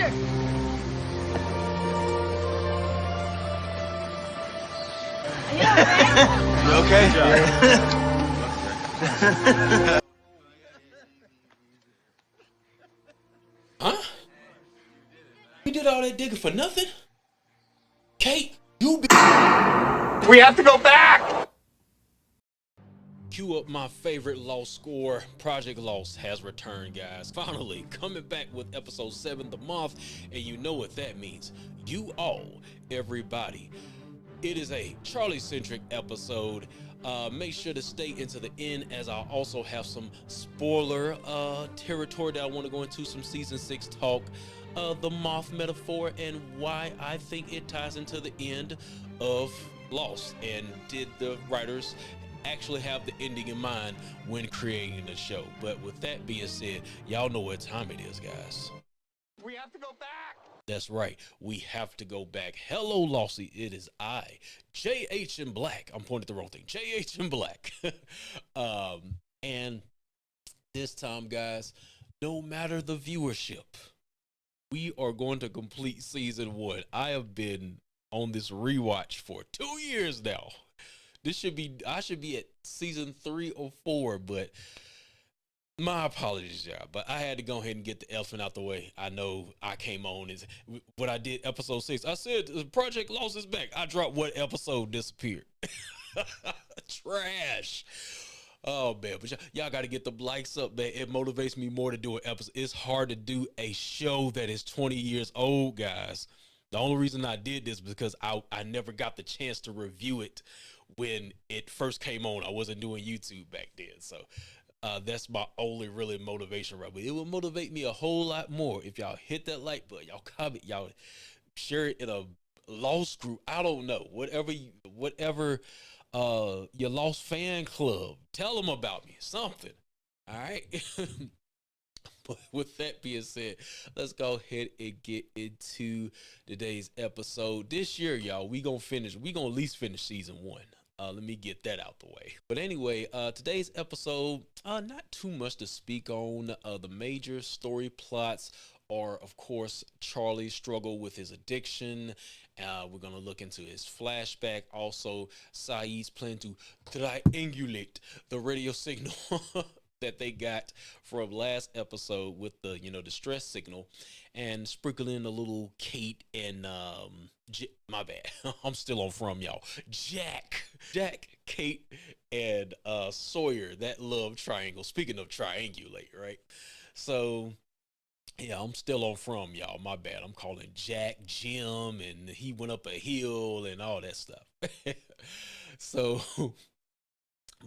Roger! Are you alright? You okay? Huh? We did all that digging for nothing? Kate, We have to go back! Cue up my favorite Lost score. Project Lost has returned, guys. Finally, coming back with episode 7, The Moth, and you know what that means. You all, everybody. It is a Charlie-centric episode. Make sure to stay into the end, as I also have some spoiler territory that I want to go into, some season 6 talk, the Moth metaphor, and why I think it ties into the end of Lost. And did the writers actually have the ending in mind when creating the show? But with that being said, y'all know what time it is, guys. We have to go back! That's right. We have to go back. Hello, Lossie. It is I, JH in Black. I'm pointing at the wrong thing. JH in Black. And this time, guys, no matter the viewership, we are going to complete season 1. I have been on this rewatch for 2 years now. I should be at season 3 or 4, but my apologies, y'all, but I had to go ahead and get the elephant out the way. I know I came on is what I did episode 6. I said Project Lost is back. I dropped what episode disappeared. Trash. Oh man, but y'all got to get the likes up, man. It motivates me more to do an episode. It's hard to do a show that is 20 years old, guys. The only reason I did this because I never got the chance to review it when it first came on. I wasn't doing YouTube back then, so that's my only really motivation, right? But it will motivate me a whole lot more if y'all hit that like button, y'all comment, y'all share it in a Lost group. I don't know, whatever your Lost fan club. Tell them about me, something. All right. But with that being said, let's go ahead and get into today's episode. This year, y'all, we gonna at least finish season 1. Let me get that out the way. But anyway, today's episode, not too much to speak on. The major story plots are, of course, Charlie's struggle with his addiction. We're going to look into his flashback. Also, Saeed's plan to triangulate the radio signal that they got from last episode with the, distress signal, and sprinkle in a little Kate and, my bad. I'm still on from y'all. Jack, Kate, and Sawyer, that love triangle. Speaking of triangulate, right? So yeah, I'm still on from y'all. My bad. I'm calling Jack Jim, and he went up a hill and all that stuff. So,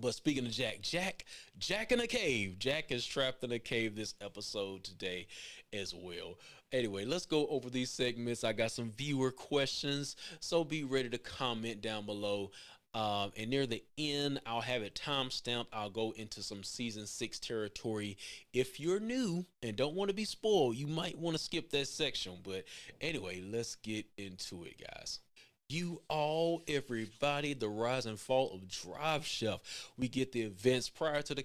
but speaking of Jack in a cave. Jack is trapped in a cave this episode today as well. Anyway, let's go over these segments. I got some viewer questions, so be ready to comment down below. And near the end, I'll have it time stamped. I'll go into some season 6 territory. If you're new and don't want to be spoiled, you might want to skip that section. But anyway, let's get into it, guys. You all, everybody, the rise and fall of Drive Chef. We get the events prior to the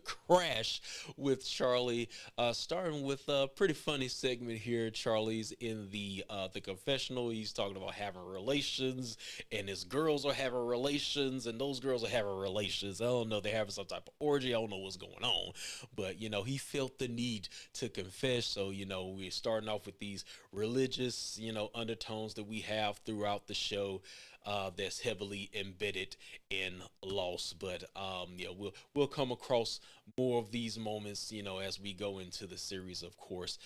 crash with Charlie. Starting with a pretty funny segment here. Charlie's in the confessional. He's talking about having relations, and his girls are having relations, and those girls are having relations. I don't know, they're having some type of orgy. I don't know what's going on, but he felt the need to confess. So we're starting off with these religious undertones that we have throughout the show, that's heavily embedded in Lost. But yeah, we'll come across more of these moments as we go into the series, of course.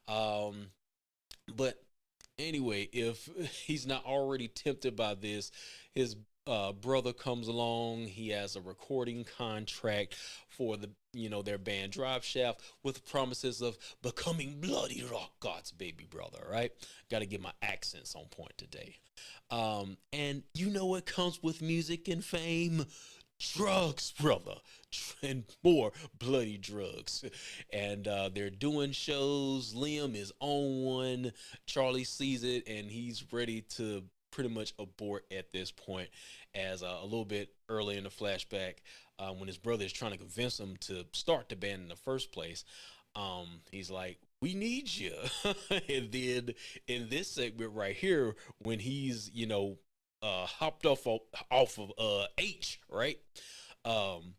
But anyway, if he's not already tempted by this, his brother comes along. He has a recording contract for their band Drive Shaft, with promises of becoming Bloody Rock God's baby brother. Right? Got to get my accents on point today. And what comes with music and fame? Drugs, brother, and more bloody drugs. And they're doing shows. Liam is on one. Charlie sees it, and he's ready to pretty much abort at this point, as a little bit early in the flashback, when his brother is trying to convince him to start the band in the first place. He's like, we need you. And then in this segment right here, when he's, hopped off of H, right? Um,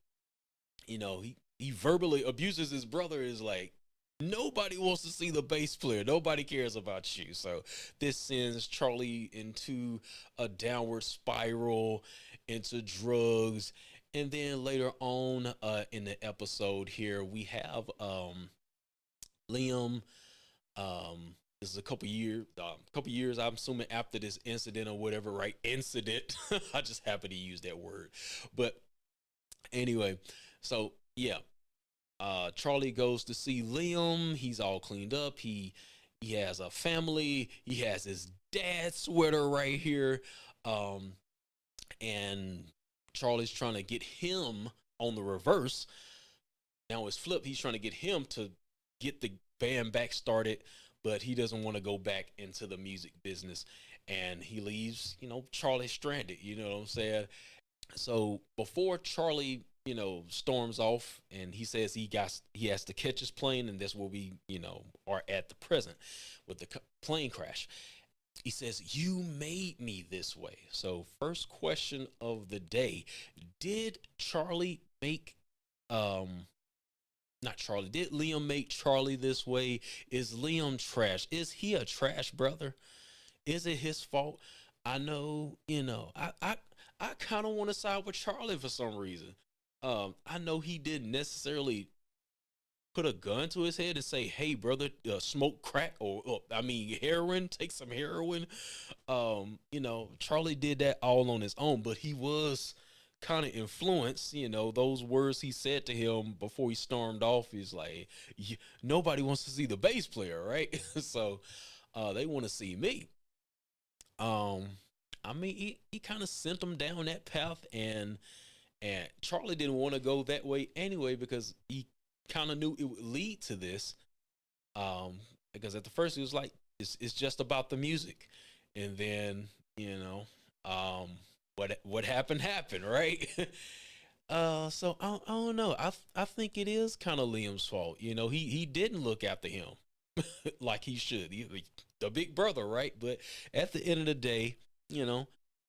he verbally abuses his brother, is like, nobody wants to see the bass player, nobody cares about you. So this sends Charlie into a downward spiral, into drugs. And then later on in the episode here, we have Liam. This is a couple years, I'm assuming, after this incident or whatever, right? Incident. I just happen to use that word. But anyway, so yeah, Charlie goes to see Liam. He's all cleaned up. He has a family. He has his dad sweater right here. Um, and Charlie's trying to get him on the reverse. Now it's flip. He's trying to get him to get the band back started, but he doesn't want to go back into the music business. And he leaves, Charlie stranded. You know what I'm saying? So before Charlie, storms off, and he says he has to catch his plane, and that's where we, are at the present with the plane crash. He says, "You made me this way." So first question of the day: Did Charlie make not Charlie? Did Liam make Charlie this way? Is Liam trash? Is he a trash brother? Is it his fault? I know, I kind of want to side with Charlie for some reason. I know he didn't necessarily put a gun to his head and say, "Hey, brother, smoke crack," or I mean, heroin. Take some heroin. Charlie did that all on his own, but he was kind of influenced. Those words he said to him before he stormed off. He's like, nobody wants to see the bass player, right? So, they want to see me. Um, I mean, he kind of sent them down that path, and Charlie didn't want to go that way anyway because he kind of knew it would lead to this. Because at the first he was like, it's just about the music, and then um, what happened, right? So I don't know. I think it is kind of Liam's fault. He didn't look after him like he should. The big brother, right? But at the end of the day, you know,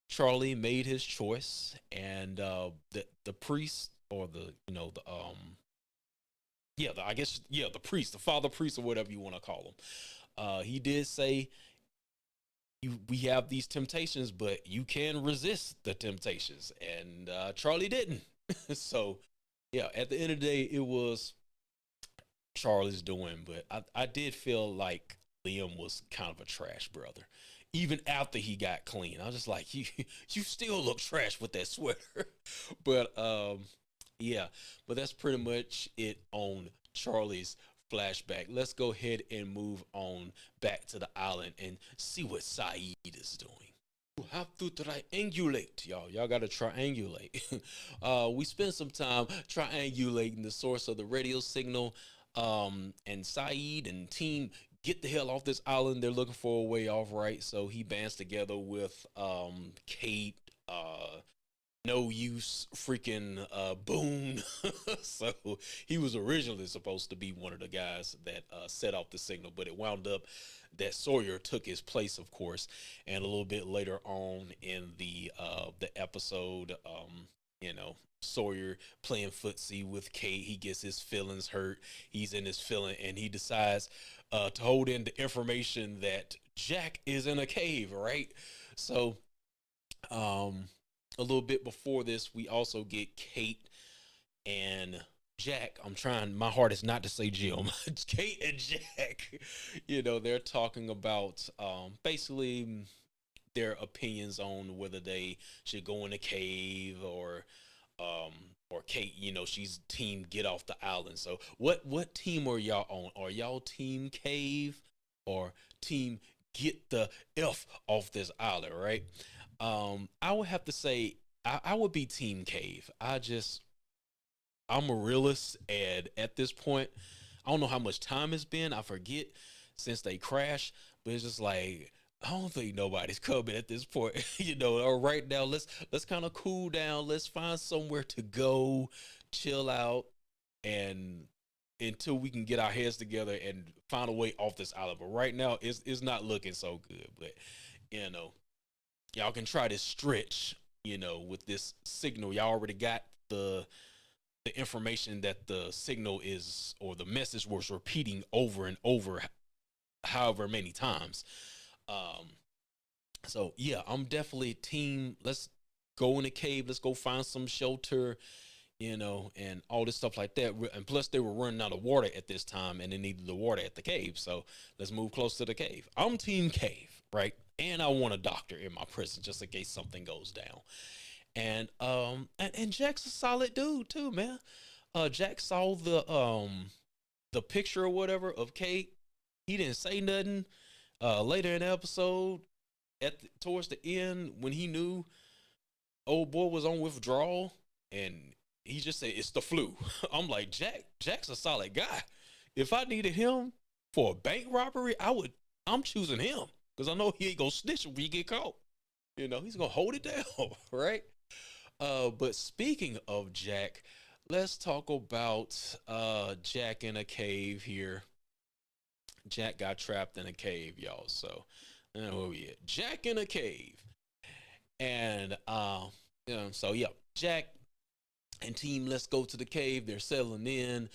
Charlie made his choice, and the priest, or I guess, the priest, the father priest, or whatever you want to call him. He did say, we have these temptations, but you can resist the temptations, and Charlie didn't. So yeah, at the end of the day, it was Charlie's doing, but I did feel like Liam was kind of a trash brother. Even after he got clean, I was just like, you still look trash with that sweater. But yeah, but that's pretty much it on Charlie's flashback. Let's go ahead and move on back to the island and see what Saeed is doing. You have to triangulate, y'all. Y'all got to triangulate. We spent some time triangulating the source of the radio signal. And Saeed and team get the hell off this island. They're looking for a way off, right? So he bands together with Kate, no use freaking Boone. So he was originally supposed to be one of the guys that set off the signal, but it wound up that Sawyer took his place, of course. And a little bit later on in the episode, Sawyer playing footsie with Kate, he gets his feelings hurt. He's in his feeling, and he decides to hold in the information that Jack is in a cave, right? So, a little bit before this, we also get Kate and Jack. I'm trying my hardest not to say Jim. Kate and Jack, they're talking about basically their opinions on whether they should go in a cave, or Kate, she's team get off the island. So what team are y'all on? Are y'all team cave or team get the F off this island, right? I would have to say I would be team cave. I'm a realist, and at this point, I don't know how much time it's been. I forget since they crashed, but it's just like I don't think nobody's coming at this point. Or right now, let's kind of cool down. Let's find somewhere to go, chill out, and until we can get our heads together and find a way off this island. But right now, it's not looking so good. But you know, y'all can try to stretch. With this signal, y'all already got the information that the signal is or the message was repeating over and over, however many times. Um, so yeah, I'm definitely team. Let's go in the cave. Let's go find some shelter, and all this stuff like that. And plus, they were running out of water at this time, and they needed the water at the cave. So let's move close to the cave. I'm team cave, right? And I want a doctor in my prison just in case something goes down. And Jack's a solid dude too, man. Jack saw the picture or whatever of Kate. He didn't say nothing. Later in the episode, towards the end, when he knew old boy was on withdrawal, and he just said it's the flu. I'm like, Jack's a solid guy. If I needed him for a bank robbery, I'm choosing him because I know he ain't gonna snitch if we get caught. He's gonna hold it down, right? But speaking of Jack, let's talk about Jack in a cave here. Jack got trapped in a cave, y'all. So, where we at? Jack in a cave. And so yeah, Jack and team, let's go to the cave. They're settling in.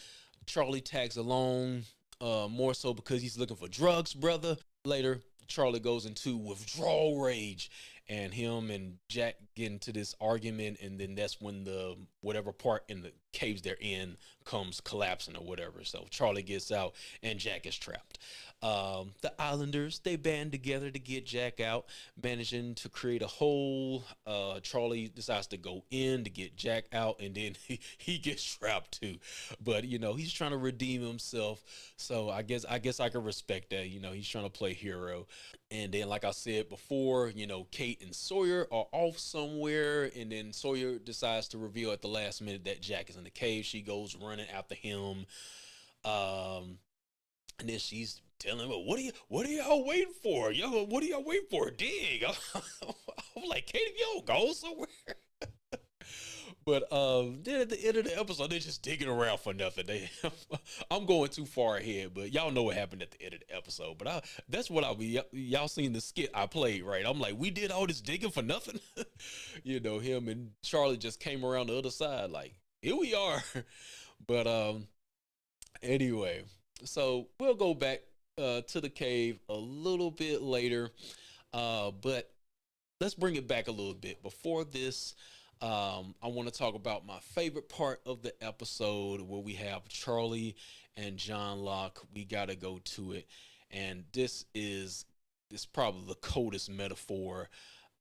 Charlie tags along, more so because he's looking for drugs, brother. Later, Charlie goes into withdrawal rage, and him and Jack get into this argument, and then that's when the whatever part in the caves they're in comes collapsing or whatever. So Charlie gets out, and Jack is trapped. The Islanders, they band together to get Jack out, managing to create a hole. Charlie decides to go in to get Jack out, and then he gets trapped too. But he's trying to redeem himself. So I guess I can respect that. He's trying to play hero. And then, like I said before, Kate and Sawyer are off somewhere, and then Sawyer decides to reveal at the last minute that Jack is in the cave. She goes running after him. And then she's telling him, what are y'all waiting for? Yo, what are y'all waiting for? Dig. I'm like, Katie, yo, go somewhere. But then at the end of the episode, they're just digging around for nothing. I'm going too far ahead, but y'all know what happened at the end of the episode. But that's what I'll be. Y'all seen the skit I played, right? I'm like, we did all this digging for nothing. Him and Charlie just came around the other side, like, here we are. But anyway, so we'll go back to the cave a little bit later. But let's bring it back a little bit. Before this, I want to talk about my favorite part of the episode where we have Charlie and John Locke. We got to go to it. And this is probably the coldest metaphor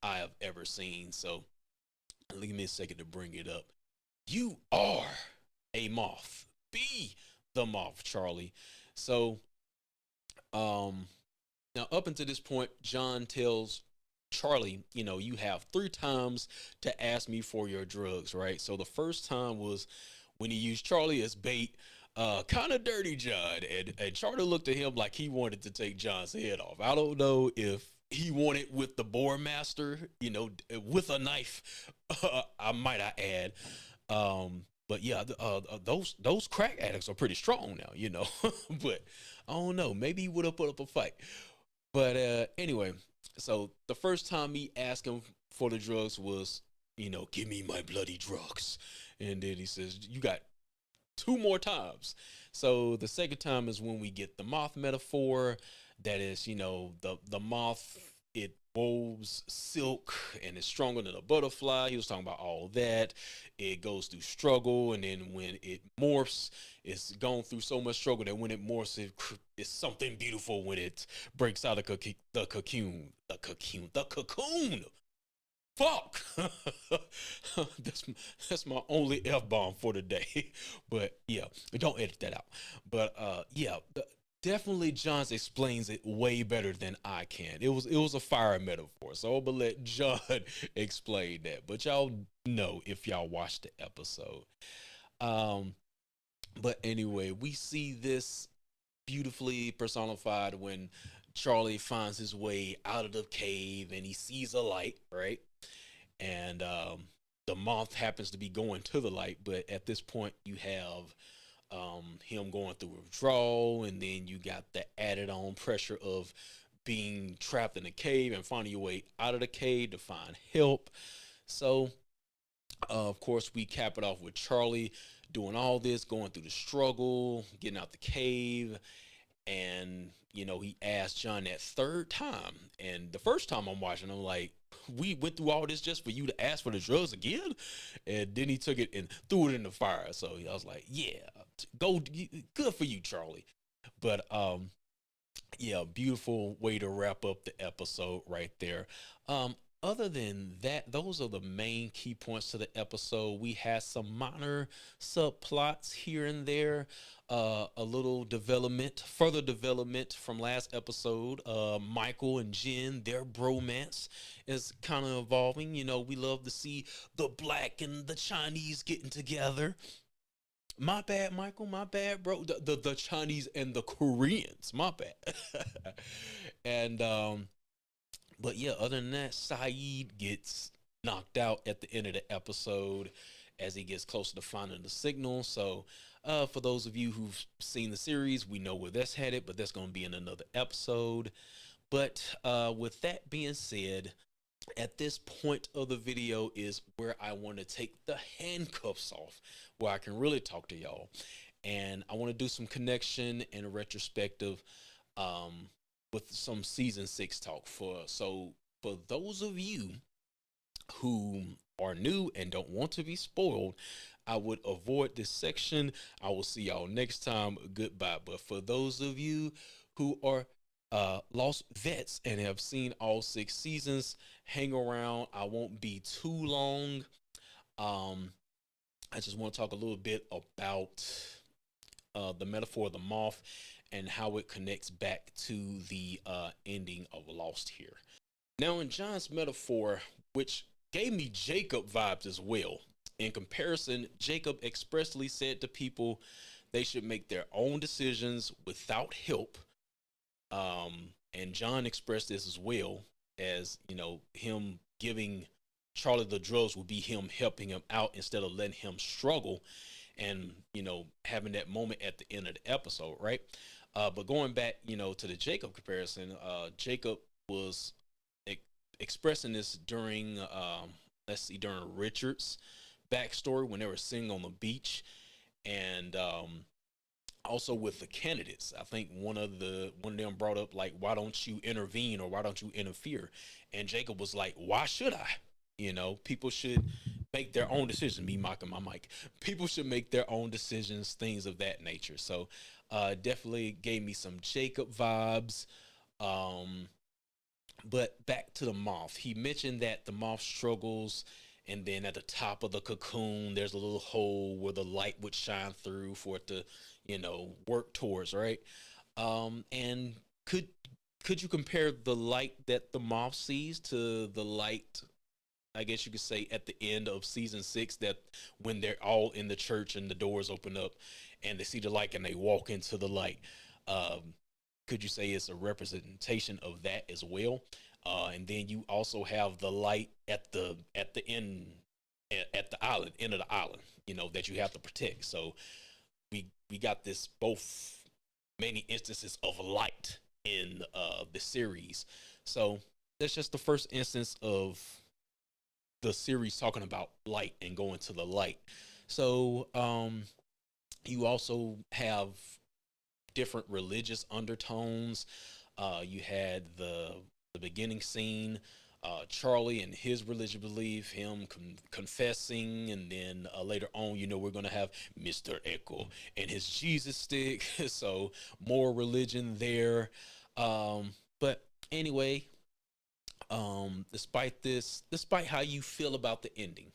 I have ever seen. So give me a second to bring it up. You are a moth. Be the moth, Charlie. So, now up until this point, John tells Charlie, you have 3 times to ask me for your drugs, right? So the first time was when he used Charlie as bait, kind of dirty John. And Charlie looked at him like he wanted to take John's head off. I don't know if he wanted with the boar master, with a knife, I might add. But yeah, those crack addicts are pretty strong now, but I don't know. Maybe he would have put up a fight. But anyway, so the first time he asked him for the drugs was, give me my bloody drugs. And then he says, you got 2 more times. So the second time is when we get the moth metaphor. That is, the moth, it woves silk and is stronger than a butterfly. He was talking about all that. It goes through struggle, and then when it morphs, it's gone through so much struggle that when it morphs, it's something beautiful when it breaks out of the cocoon. The cocoon. Fuck. That's my only F-bomb for today. But yeah, don't edit that out. But yeah, definitely John explains it way better than I can. It was a fire metaphor. So I'm gonna let John explain that. But y'all know if y'all watched the episode. But anyway, we see this beautifully personified when Charlie finds his way out of the cave and he sees a light, right? And the moth happens to be going to the light, but at this point you have him going through withdrawal, and then you got the added on pressure of being trapped in a cave and finding your way out of the cave to find help. So, of course, we cap it off with Charlie doing all this, going through the struggle, getting out the cave, and he asked John that third time. And the first time I'm watching, I'm like, we went through all this just for you to ask for the drugs again? And then he took it and threw it in the fire. So I was like, yeah, go, good for you, Charlie. But yeah, beautiful way to wrap up the episode right there. Other than that, those are the main key points to the episode. We had some minor subplots here and there, a little development, further development from last episode. Michael and Jen, their bromance is kind of evolving. We love to see the black and the Chinese getting together. My bad, Michael. My bad, bro. The Chinese and the Koreans. My bad. And but yeah, other than that, Saeed gets knocked out at the end of the episode as he gets closer to finding the signal. So for those of you who've seen the series, we know where that's headed, but that's going to be in another episode. But with that being said, at this point of the video is where I want to take the handcuffs off, where I can really talk to y'all. And I want to do some connection and retrospective with some season 6 talk. For those of you who are new and don't want to be spoiled, I would avoid this section. I will see y'all next time. Goodbye. But for those of you who are Lost vets and have seen all 6 seasons, hang around. I won't be too long. I just want to talk a little bit about the metaphor of the moth and how it connects back to the ending of Lost here. Now, in John's metaphor, which gave me Jacob vibes as well, in comparison, Jacob expressly said to people they should make their own decisions without help. And John expressed this as well, as him giving Charlie the drugs would be him helping him out instead of letting him struggle, and having that moment at the end of the episode, right? But going back to the Jacob comparison, Jacob was expressing this during during Richard's backstory when they were sitting on the beach, and also with the candidates. I think one of them brought up, like, why don't you intervene, or why don't you interfere? And Jacob was like, why should I? People should make their own decisions. Me mocking my mic. People should make their own decisions, things of that nature. So definitely gave me some Jacob vibes. But back to the moth. He mentioned that the moth struggles, and then at the top of the cocoon, there's a little hole where the light would shine through for it to, work towards, right? And could you compare the light that the moth sees to the light, I guess you could say, at the end of season 6, that when they're all in the church and the doors open up and they see the light and they walk into the light? Could you say it's a representation of that as well? And then you also have the light at the end, at the island, end of the island, that you have to protect. So we got this, both many instances of light in the series. So that's just the first instance of the series talking about light and going to the light. So you also have different religious undertones. You had the beginning scene, Charlie and his religious belief, him confessing, and then later on, we're gonna have Mr. Echo and his Jesus stick. So more religion there. But anyway, despite how you feel about the ending,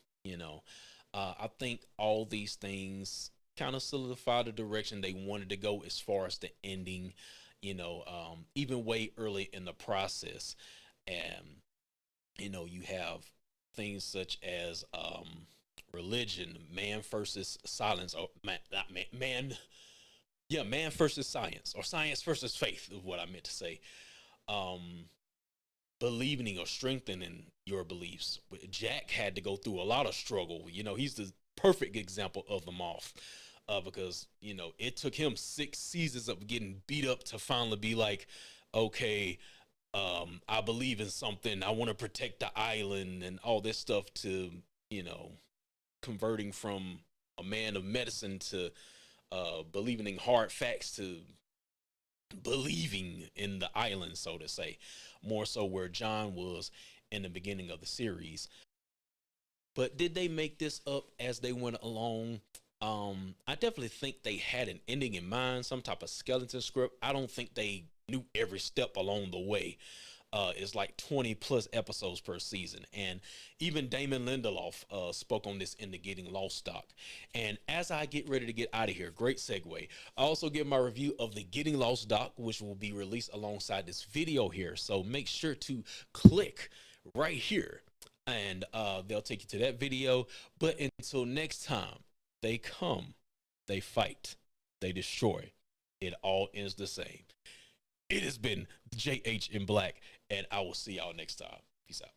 I think all these things kind of solidify the direction they wanted to go as far as the ending, even way early in the process. And, you have things such as religion, man versus silence, or man versus science, or science versus faith is what I meant to say. Believing or strengthening your beliefs. Jack had to go through a lot of struggle. He's the perfect example of the moth. because it took him 6 seasons of getting beat up to finally be like, okay, I believe in something. I want to protect the island and all this stuff to you know converting from a man of medicine to believing in hard facts to believing in the island, so to say, more so where John was in the beginning of the series. But did they make this up as they went along? I definitely think they had an ending in mind, some type of skeleton script. I don't think they knew every step along the way. It's like 20 plus episodes per season. And even Damon Lindelof spoke on this in the Getting Lost doc. And as I get ready to get out of here, great segue, I also give my review of the Getting Lost doc, which will be released alongside this video here. So make sure to click right here and they'll take you to that video. But until next time, they come, they fight, they destroy. It all ends the same. It has been JH in Black, and I will see y'all next time. Peace out.